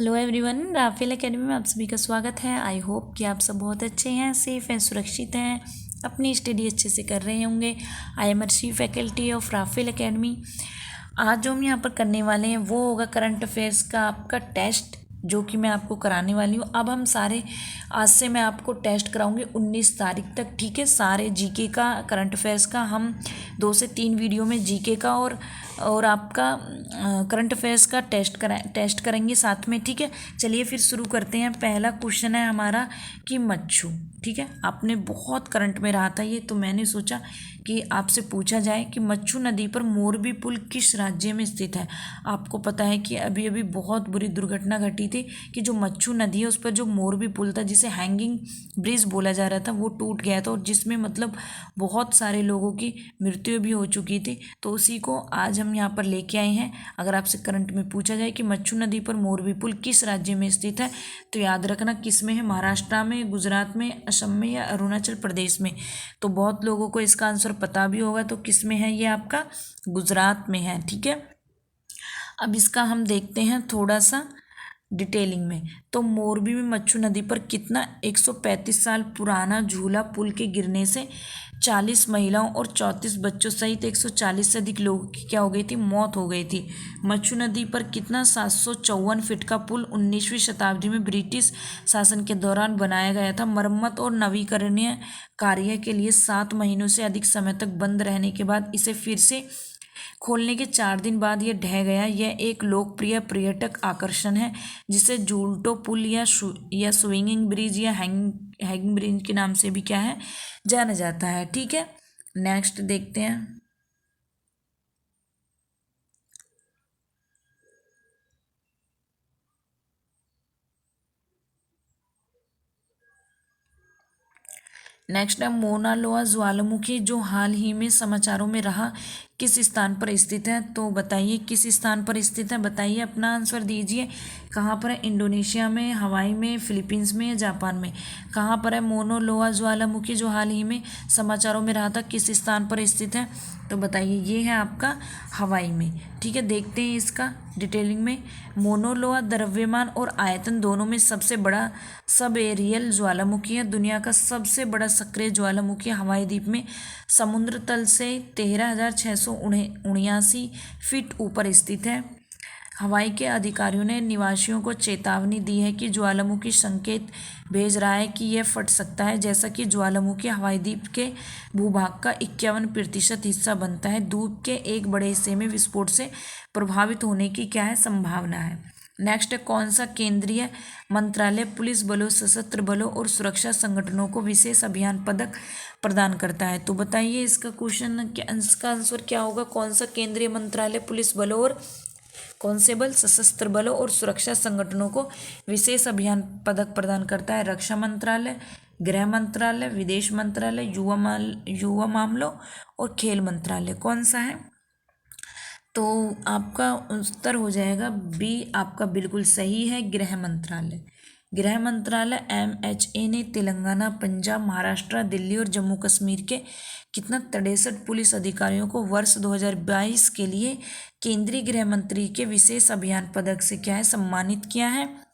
Hello everyone, Rafale academy में आप सभी का स्वागत है। आई होप कि आप सब बहुत अच्छे हैं, सेफ हैं, सुरक्षित हैं, अपनी स्टडी अच्छे से कर रहे होंगे। I am Arshi, faculty of Rafael academy. आज जो हम यहाँ पर करने वाले हैं वो होगा करंट अफेयर्स का आपका टेस्ट, जो कि मैं आपको कराने वाली हूँ। अब हम सारे आज से मैं आपको टेस्ट कराऊंगी 19 तारीख तक, ठीक है। सारे जीके का, करंट अफेयर्स का हम 2 से 3 वीडियो में जीके का और आपका करंट अफेयर्स का टेस्ट करेंगे साथ में, ठीक है। चलिए फिर शुरू करते हैं। पहला क्वेश्चन है हमारा कि मच्छू, ठीक है। आपने बहुत करंट में रहा था ये, तो मैंने सोचा कि आपसे पूछा जाए कि मच्छू नदी पर मोरबी पुल किस राज्य में स्थित है। आपको पता है कि अभी अभी बहुत बुरी दुर्घटना घटी थी कि जो मच्छू नदी है उस पर जो मोरबी पुल था, जिसे हैंगिंग ब्रिज बोला जा रहा था, वो टूट गया था और जिसमें मतलब बहुत सारे लोगों की मृत्यु भी हो चुकी थी। तो उसी को आज हम यहाँ पर लेके आए हैं। अगर आपसे करंट में पूछा जाए कि मच्छू नदी पर मोरबी पुल किस राज्य में स्थित है, तो याद रखना किस में है, महाराष्ट्र में, गुजरात में, असम में या अरुणाचल प्रदेश में। तो बहुत लोगों को इसका आंसर पता भी होगा, तो किस में है ये आपका गुजरात में है, ठीक है। अब इसका हम देखते हैं थोड़ा सा डिटेलिंग में। तो मोरबी में मच्छू नदी पर कितना 135 साल पुराना झूला पुल के गिरने से 40 महिलाओं और 34 बच्चों सहित 140 से अधिक लोगों की क्या हो गई थी, मौत हो गई थी। मच्छू नदी पर कितना 754 फीट का पुल 19वीं शताब्दी में ब्रिटिश शासन के दौरान बनाया गया था। मरम्मत और नवीकरणीय कार्य के लिए 7 महीनों से अधिक समय तक बंद रहने के बाद इसे फिर से खोलने के 4 दिन बाद यह ढह गया। यह एक लोकप्रिय पर्यटक आकर्षण है जिसे जूलटो पुल या स्विंगिंग ब्रिज या हैंगिंग ब्रिज के नाम से भी क्या है, जाना जाता है, ठीक है। नेक्स्ट देखते हैं। नेक्स्ट है मोना लोआ ज्वालामुखी जो हाल ही में समाचारों में रहा, किस स्थान पर स्थित है। तो बताइए किस स्थान पर स्थित है, बताइए, अपना आंसर दीजिए। कहाँ पर है, इंडोनेशिया में, हवाई में, फिलीपींस में या जापान में। कहाँ पर है मोना लोआ ज्वालामुखी जो हाल ही में समाचारों में रहा था, किस स्थान पर स्थित है। तो बताइए ये है आपका हवाई में, ठीक है। देखते हैं इसका डिटेलिंग में। मोना लोआ द्रव्यमान और आयतन दोनों में सबसे बड़ा सब एरियल ज्वालामुखी है। दुनिया का सबसे बड़ा सक्रिय ज्वालामुखी हवाई द्वीप में समुद्र तल से 13,679 फीट ऊपर स्थित है। हवाई के अधिकारियों ने निवासियों को चेतावनी दी है कि ज्वालामुखी संकेत भेज रहा है कि यह फट सकता है, जैसा कि ज्वालामुखी हवाई द्वीप के भूभाग का 51% हिस्सा बनता है। द्वीप के एक बड़े हिस्से में विस्फोट से प्रभावित होने की क्या है, संभावना है। नेक्स्ट है कौन सा केंद्रीय मंत्रालय पुलिस बलों, सशस्त्र बलों और सुरक्षा संगठनों को विशेष अभियान पदक प्रदान करता है। तो बताइए इसका क्वेश्चन, इसका आंसर क्या होगा। कौन सा केंद्रीय मंत्रालय पुलिस बलों और कांस्टेबल, सशस्त्र बलों और सुरक्षा संगठनों को विशेष अभियान पदक प्रदान करता है। रक्षा मंत्रालय, गृह मंत्रालय, विदेश मंत्रालय, युवा मामलों और खेल मंत्रालय। कौन सा है, तो आपका उत्तर हो जाएगा बी, आपका बिल्कुल सही है, गृह मंत्रालय। गृह मंत्रालय MHA ने तेलंगाना, पंजाब, महाराष्ट्र, दिल्ली और जम्मू कश्मीर के कितना 63 पुलिस अधिकारियों को वर्ष 2022 के लिए केंद्रीय गृह मंत्री के विशेष अभियान पदक से क्या है, सम्मानित किया है।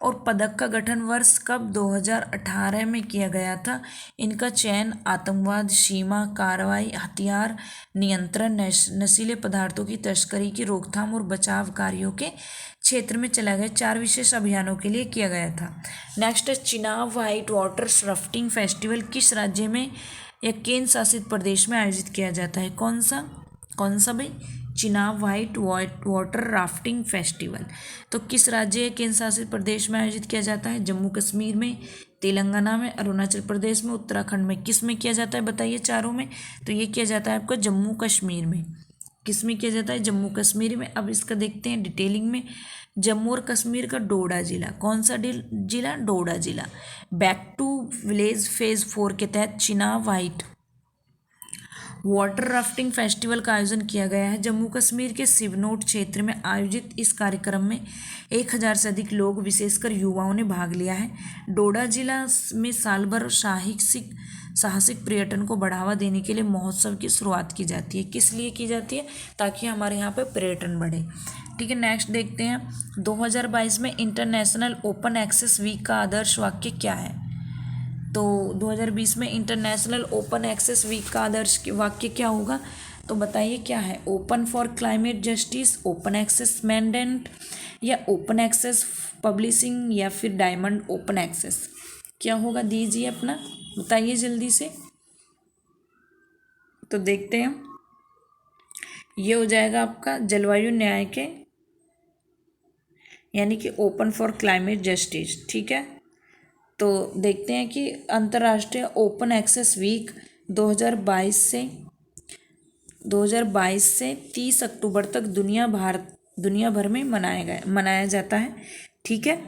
और पदक का गठन वर्ष कब, 2018 में किया गया था। इनका चयन आतंकवाद, सीमा कार्रवाई, हथियार नियंत्रण, नशीले पदार्थों की तस्करी की रोकथाम और बचाव कार्यों के क्षेत्र में चलाए गए 4 विशेष अभियानों के लिए किया गया था। नेक्स्ट है Chenab white water rafting festival किस राज्य में या केंद्र शासित प्रदेश में आयोजित किया जाता है। कौन सा भाई, Chenab white water rafting festival तो किस राज्य या केंद्र शासित प्रदेश में आयोजित किया जाता है। जम्मू कश्मीर में, तेलंगाना में, अरुणाचल प्रदेश में, उत्तराखंड में। किस में किया जाता है बताइए चारों में। तो ये किया जाता है आपका जम्मू कश्मीर में। किस में किया जाता है, जम्मू कश्मीर में। अब इसका देखते हैं डिटेलिंग में। जम्मू और कश्मीर का डोडा जिला, कौन सा जिला, डोडा जिला। बैक टू विलेज फेज 4 के तहत Chenab white water rafting festival का आयोजन किया गया है। जम्मू कश्मीर के सिवनोट क्षेत्र में आयोजित इस कार्यक्रम में 1000 से अधिक लोग, विशेषकर युवाओं ने भाग लिया है। डोडा जिला में साल भर साहसिक पर्यटन को बढ़ावा देने के लिए महोत्सव की शुरुआत की जाती है। किस लिए की जाती है, ताकि हमारे यहाँ पे पर्यटन बढ़े। ठीक है, नेक्स्ट देखते हैं 2022 में इंटरनेशनल ओपन एक्सेस वीक का आदर्श वाक्य क्या है। तो 2020 में इंटरनेशनल ओपन एक्सेस वीक का आदर्श वाक्य क्या होगा, तो बताइए क्या है। Open for climate justice, open access mandate, या ओपन एक्सेस पब्लिशिंग, या फिर डायमंड ओपन एक्सेस, क्या होगा, दीजिए अपना, बताइए जल्दी से। तो देखते हैं, ये हो जाएगा आपका जलवायु न्याय के, यानी कि ओपन फॉर क्लाइमेट जस्टिस। ठीक है, तो देखते हैं कि अंतर्राष्ट्रीय ओपन एक्सेस वीक 2022 से 30 अक्टूबर तक दुनिया भर में मनाया जाता है। ठीक है,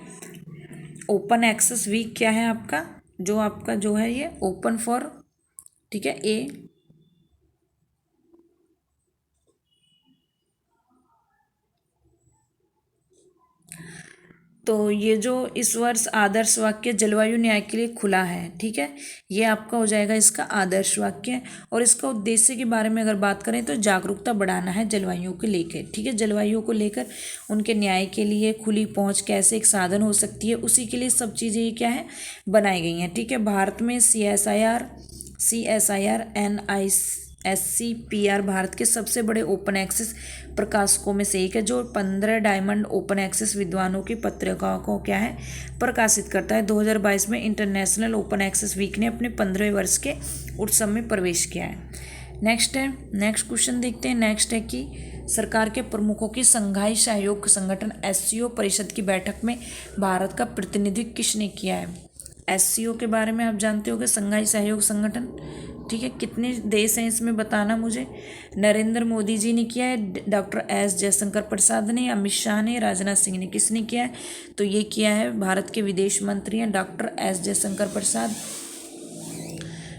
ओपन एक्सेस वीक क्या है आपका जो है ये ओपन फॉर, ठीक है, तो ये जो इस वर्ष आदर्श वाक्य जलवायु न्याय के लिए खुला है, ठीक है, ये आपका हो जाएगा इसका आदर्श वाक्य। और इसका उद्देश्य के बारे में अगर बात करें तो जागरूकता बढ़ाना है जलवायु को लेकर। ठीक है, जलवायु को लेकर उनके न्याय के लिए खुली पहुंच कैसे एक साधन हो सकती है, उसी के लिए सब चीज़ें ये क्या है बनाई गई हैं। ठीक है, भारत में CSIR NISCPR भारत के सबसे बड़े ओपन एक्सेस प्रकाशकों में से एक है, जो 15 डायमंड ओपन एक्सेस विद्वानों की पत्रिकाओं को क्या है प्रकाशित करता है। 2022 में इंटरनेशनल ओपन एक्सेस वीक ने अपने 15वें वर्ष के उत्सव में प्रवेश किया है। नेक्स्ट क्वेश्चन देखते हैं। नेक्स्ट है कि सरकार के प्रमुखों की संघाई सहयोग संगठन SCO परिषद की बैठक में भारत का प्रतिनिधित्व किसने किया है। SCO के बारे में आप जानते होंगे, संघाई सहयोग संगठन। ठीक है, कितने देश हैं इसमें बताना मुझे। नरेंद्र मोदी जी ने किया है, डॉक्टर S जयशंकर प्रसाद ने, अमित शाह ने, राजनाथ सिंह ने, किसने किया है, तो ये किया है भारत के विदेश मंत्री हैं डॉक्टर S जयशंकर प्रसाद।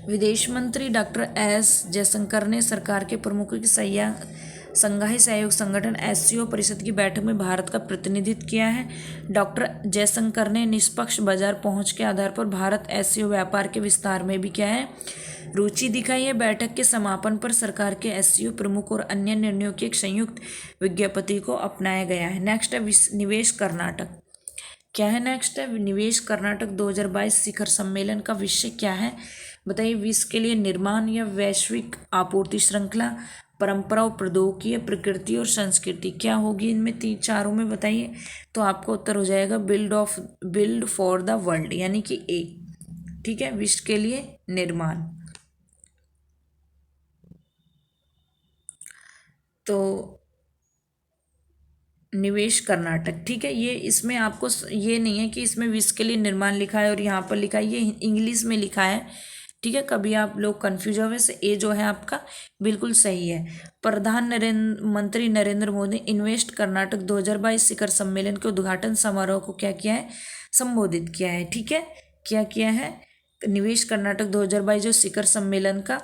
विदेश मंत्री डॉक्टर S जयशंकर ने सरकार के प्रमुखों की संघाई सहयोग संगठन SCO परिषद की बैठक में भारत का प्रतिनिधित्व किया है। डॉक्टर जयशंकर ने निष्पक्ष बाजार पहुंच के आधार पर भारत SCO व्यापार के विस्तार में भी क्या है रुचि दिखाई है। बैठक के समापन पर सरकार के SCO प्रमुख और अन्य निर्णयों की एक संयुक्त विज्ञप्ति को अपनाया गया है। नेक्स्ट है निवेश कर्नाटक, क्या है नेक्स्ट है निवेश कर्नाटक 2022 शिखर सम्मेलन का विषय क्या है, बताइए। विश्व के लिए निर्माण या वैश्विक आपूर्ति श्रृंखला, परंपरा और प्रौद्योगिकी, प्रकृति और संस्कृति, क्या होगी इनमें चारों में बताइए। तो आपका उत्तर हो जाएगा बिल्ड फॉर द वर्ल्ड, यानी कि A। ठीक है, विश्व के लिए निर्माण। तो निवेश कर्नाटक, ठीक है, ये इसमें आपको ये नहीं है कि इसमें विश्व के लिए निर्माण लिखा है और यहाँ पर लिखा है, ये इंग्लिश में लिखा है। ठीक है, कभी आप लोग कंफ्यूज हो, वैसे ए जो है आपका बिल्कुल सही है। प्रधानमंत्री नरेंद्र मोदी इन्वेस्ट कर्नाटक 2022 शिखर सम्मेलन के उद्घाटन समारोह को क्या किया है, संबोधित किया है। ठीक है, क्या किया है, निवेश कर्नाटक 2022 जो शिखर सम्मेलन का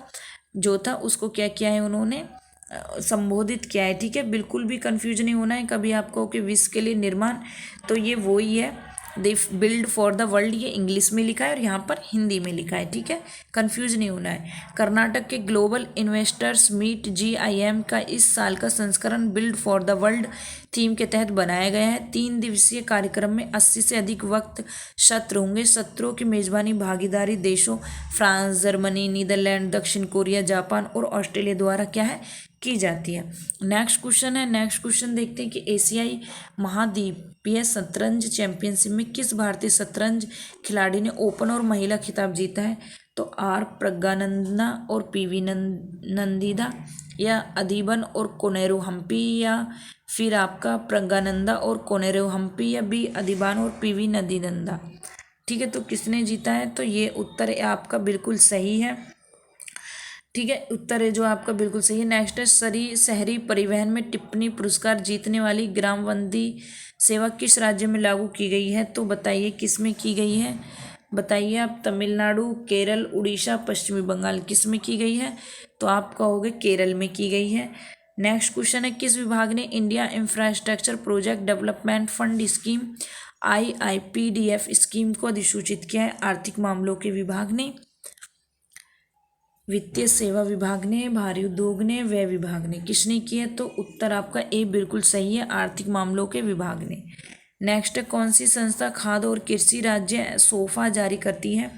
जो था उसको क्या किया है उन्होंने संबोधित किया है। ठीक है, बिल्कुल भी कंफ्यूज नहीं होना है कभी आपको कि विश्व के लिए निर्माण, तो ये वो ही है, they build for the world, ये इंग्लिश में लिखा है और यहाँ पर हिंदी में लिखा है। ठीक है, कंफ्यूज नहीं होना है। कर्नाटक के ग्लोबल इन्वेस्टर्स मीट GIM का इस साल का संस्करण build for the world theme के तहत बनाया गया है। 3 दिवसीय कार्यक्रम में 80 से अधिक वक्त सत्र होंगे। सत्रों की मेजबानी भागीदारी देशों फ्रांस, जर्मनी, नीदरलैंड, दक्षिण कोरिया, जापान और ऑस्ट्रेलिया द्वारा क्या है की जाती है। नेक्स्ट क्वेश्चन देखते हैं कि एशियाई महाद्वीपीय शतरंज चैंपियनशिप में किस भारतीय शतरंज खिलाड़ी ने ओपन और महिला खिताब जीता है। तो R प्रज्ञानंदा और PV नंदिदा, या अधिबन और कोनेरू हम्पी, या फिर आपका प्रज्ञानंदा और कोनेरू हम्पी, या B अधिबान और PV नंदिनंदा। ठीक है, तो किसने जीता है, तो ये उत्तर आपका बिल्कुल सही है। ठीक है, उत्तर है जो आपका बिल्कुल सही है। नेक्स्ट है शहरी परिवहन में टिप्पणी पुरस्कार जीतने वाली ग्रामबंदी सेवा किस राज्य में लागू की गई है, तो बताइए किस में की गई है, बताइए आप। तमिलनाडु, केरल, उड़ीसा, पश्चिमी बंगाल, किस में की गई है, तो आप कहोगे केरल में की गई है। नेक्स्ट क्वेश्चन है किस विभाग ने India infrastructure project development fund scheme IIPDF scheme को अधिसूचित किया है। आर्थिक मामलों के विभाग ने। वित्तीय सेवा विभाग ने, भारी उद्योग ने, व्यय विभाग ने। किसने की है? तो उत्तर आपका ए बिल्कुल सही है, आर्थिक मामलों के विभाग ने। नेक्स्ट, कौन सी संस्था खाद्य और कृषि राज्य सोफा जारी करती है?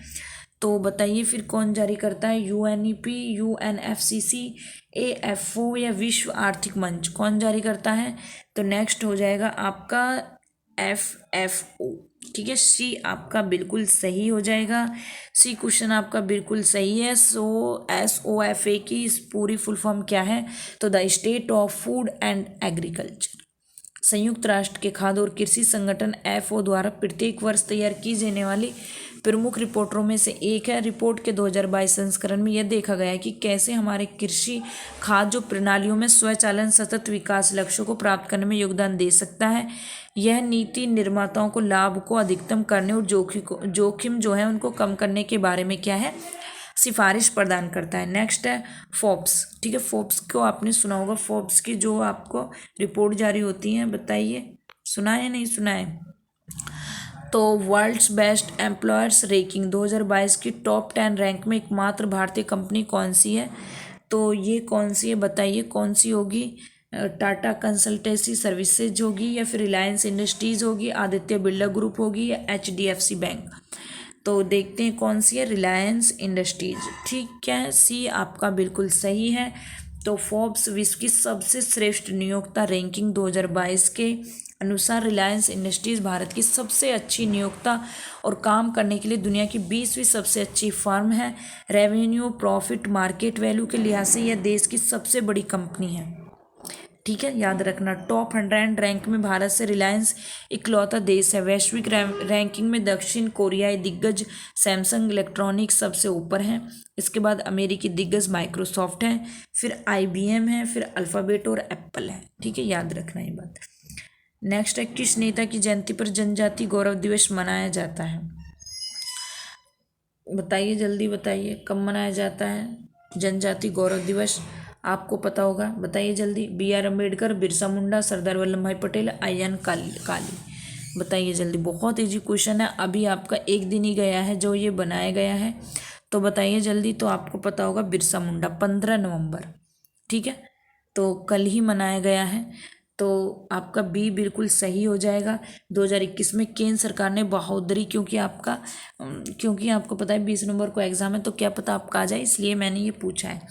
तो बताइए फिर कौन जारी करता है? यूएनईपी, यूएनएफसीसी, एएफओ या विश्व आर्थिक मंच, कौन जारी करता है? तो नेक्स्ट हो जाएगा आपका एफएफओ। ठीक है, सी आपका बिल्कुल सही हो जाएगा। सी क्वेश्चन आपका बिल्कुल सही है। SOFA की इस पूरी फुल फॉर्म क्या है? तो the state of food and agriculture. संयुक्त राष्ट्र के खाद्य और कृषि संगठन FAO द्वारा प्रत्येक वर्ष तैयार की जाने वाली प्रमुख रिपोर्टों में से एक है। रिपोर्ट के 2022 संस्करण में यह देखा गया है कि कैसे हमारे कृषि खाद्य प्रणालियों में स्वचालन सतत विकास लक्ष्यों को प्राप्त करने में योगदान दे सकता है। यह नीति निर्माताओं को लाभ को अधिकतम करने और जोखिम जो है उनको कम करने के बारे में क्या है? सिफारिश प्रदान करता है। नेक्स्ट है फोर्ब्स। ठीक है, फोर्ब्स को आपने सुना होगा। फोर्ब्स की जो आपको रिपोर्ट जारी होती है, बताइए सुना है नहीं सुना है? तो वर्ल्ड्स बेस्ट एम्प्लॉयर्स रैंकिंग 2022 की टॉप 10 रैंक में एकमात्र भारतीय कंपनी कौन सी है? तो ये कौन सी है, बताइए कौन सी होगी? टाटा कंसल्टेंसी सर्विसेज होगी, या फिर रिलायंस इंडस्ट्रीज होगी, आदित्य बिरला ग्रुप होगी, या HDFC बैंक? तो देखते हैं कौन सी है। रिलायंस इंडस्ट्रीज। ठीक है, सी आपका बिल्कुल सही है। तो फोर्ब्स विश्व की सबसे श्रेष्ठ नियोक्ता रैंकिंग 2022 के अनुसार रिलायंस इंडस्ट्रीज भारत की सबसे अच्छी नियोक्ता और काम करने के लिए दुनिया की 20वीं सबसे अच्छी फर्म है। रेवेन्यू, प्रॉफिट, मार्केट वैल्यू के लिहाज से यह देश की सबसे बड़ी कंपनी है। ठीक है, याद रखना। टॉप 100 रैंक में भारत से रिलायंस इकलौता देश है। वैश्विक रैंकिंग में दक्षिण कोरियाई दिग्गज सैमसंग इलेक्ट्रॉनिक्स सबसे ऊपर है। इसके बाद अमेरिकी दिग्गज माइक्रोसॉफ्ट है, फिर IBM है, फिर अल्फाबेट और एप्पल है। ठीक है, याद रखना ये बात। नेक्स्ट है, किस नेता की जयंती पर जनजाति गौरव दिवस मनाया जाता है? बताइए जल्दी बताइए, कब मनाया जाता है जनजाति गौरव दिवस? आपको पता होगा, बताइए जल्दी। BR अम्बेडकर, बिरसा मुंडा, सरदार वल्लभ भाई पटेल, IN काली? बताइए जल्दी। बहुत इजी क्वेश्चन है, अभी आपका एक दिन ही गया है जो ये बनाया गया है। तो बताइए जल्दी। तो आपको पता होगा बिरसा मुंडा, 15 नवंबर। ठीक है, तो कल ही मनाया गया है। तो आपका बी बिल्कुल सही हो जाएगा। 2021 में केंद्र सरकार ने बहादुरी, क्योंकि आपको पता है 20 नवंबर को एग्जाम है, तो क्या पता आपका आ जाए, इसलिए मैंने ये पूछा है।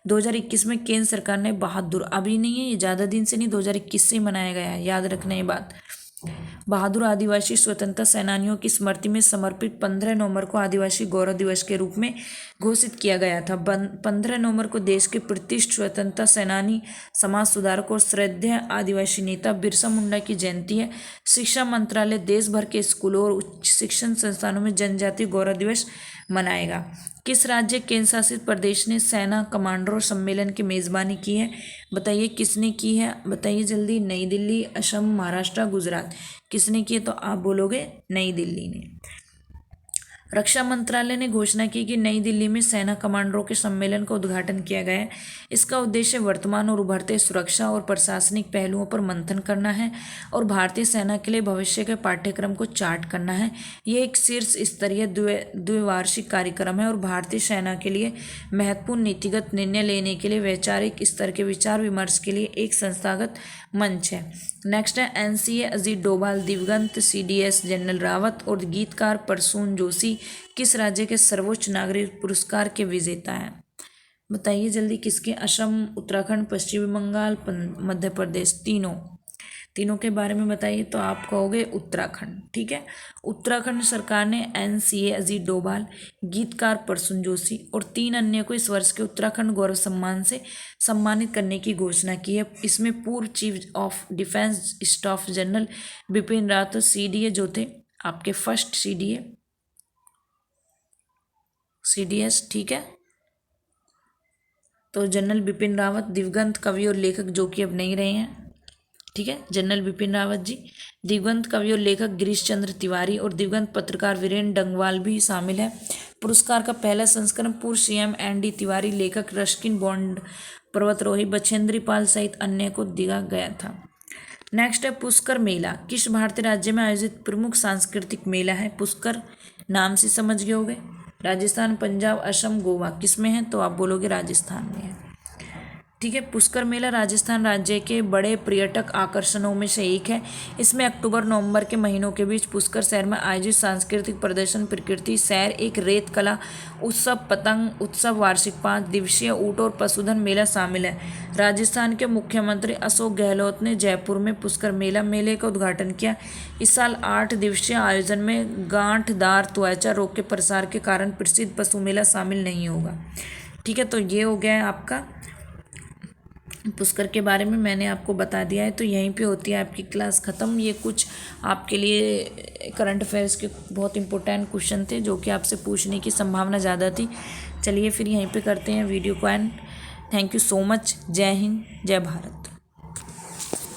2021 में केंद्र सरकार ने बहादुर, अभी नहीं है ये, ज़्यादा दिन से नहीं, 2021 से ही मनाया गया है, याद रखना ये बात। बहादुर आदिवासी स्वतंत्रता सेनानियों की स्मृति में समर्पित 15 नवंबर को आदिवासी गौरव दिवस के रूप में घोषित किया गया था। 15 नवंबर को देश के प्रतिष्ठित स्वतंत्रता सेनानी, समाज सुधारक और श्रद्धेय आदिवासी नेता बिरसा मुंडा की जयंती है। शिक्षा मंत्रालय देश भर के स्कूलों और उच्च शिक्षण संस्थानों में जनजातीय गौरव दिवस मनाएगा। किस राज्य केंद्र शासित प्रदेश ने सेना कमांडरों सम्मेलन की मेज़बानी की है? बताइए किसने की है, बताइए जल्दी। नई दिल्ली, असम, महाराष्ट्र, गुजरात? किसने की है? तो आप बोलोगे नई दिल्ली ने। रक्षा मंत्रालय ने घोषणा की कि नई दिल्ली में सेना कमांडरों के सम्मेलन का उद्घाटन किया गया है। इसका उद्देश्य वर्तमान और उभरते सुरक्षा और प्रशासनिक पहलुओं पर मंथन करना है और भारतीय सेना के लिए भविष्य के पाठ्यक्रम को चार्ट करना है। यह एक शीर्ष स्तरीय द्विवार्षिक कार्यक्रम है और भारतीय सेना के लिए महत्वपूर्ण नीतिगत निर्णय लेने के लिए वैचारिक स्तर के विचार विमर्श के लिए एक संस्थागत मंच है। नेक्स्ट है, NCA अजीत डोभाल, दिवंगत CDS जनरल रावत और गीतकार प्रसून जोशी किस राज्य के सर्वोच्च नागरिक पुरस्कार के विजेता हैं? बताइए जल्दी किसके? असम, उत्तराखंड, पश्चिम बंगाल, मध्य प्रदेश? तीनों के बारे में बताइए। तो आप कहोगे उत्तराखंड। ठीक है, उत्तराखंड सरकार ने NCA अजीत डोभाल, गीतकार प्रसून जोशी और 3 अन्य को इस वर्ष के उत्तराखंड गौरव सम्मान से सम्मानित करने की घोषणा की है। इसमें पूर्व chief of defence staff general Bipin Rawat CDA जो थे आपके फर्स्ट CDS। ठीक है, तो जनरल बिपिन रावत, दिवंगत कवि और लेखक जो कि अब नहीं रहे हैं। ठीक है, जनरल बिपिन रावत जी। दिवंगत कवि और लेखक गिरीश चंद्र तिवारी और दिवंगत पत्रकार वीरेंद्र डंगवाल भी शामिल है। पुरस्कार का पहला संस्करण पूर्व CM ND तिवारी, लेखक रस्किन बॉन्ड, पर्वतारोही बछेंद्री पाल सहित अन्य को दिया गया था। नेक्स्ट है, पुष्कर मेला किस भारतीय राज्य में आयोजित प्रमुख सांस्कृतिक मेला है? पुष्कर नाम से समझ गए होगे। राजस्थान, पंजाब, असम, गोवा किस में है? तो आप बोलोगे राजस्थान में है। ठीक है। पुष्कर मेला राजस्थान राज्य के बड़े पर्यटक आकर्षणों में से एक है। इसमें अक्टूबर नवंबर के महीनों के बीच पुष्कर शहर में आयोजित सांस्कृतिक प्रदर्शन, प्रकृति सैर, एक रेत कला उत्सव, पतंग उत्सव, वार्षिक 5 दिवसीय ऊंट और पशुधन मेला शामिल है। राजस्थान के मुख्यमंत्री अशोक गहलोत ने जयपुर में पुष्कर मेले का उद्घाटन किया। इस साल 8 दिवसीय आयोजन में गांठदार त्वचा रोग के प्रसार के कारण प्रसिद्ध पशु मेला शामिल नहीं होगा। ठीक है, तो ये हो गया है आपका पुष्कर के बारे में मैंने आपको बता दिया है। तो यहीं पे होती है आपकी क्लास ख़त्म। ये कुछ आपके लिए करंट अफेयर्स के बहुत इंपॉर्टेंट क्वेश्चन थे जो कि आपसे पूछने की संभावना ज़्यादा थी। चलिए फिर यहीं पे करते हैं वीडियो को and. Thank you so much. जय हिंद, जय भारत।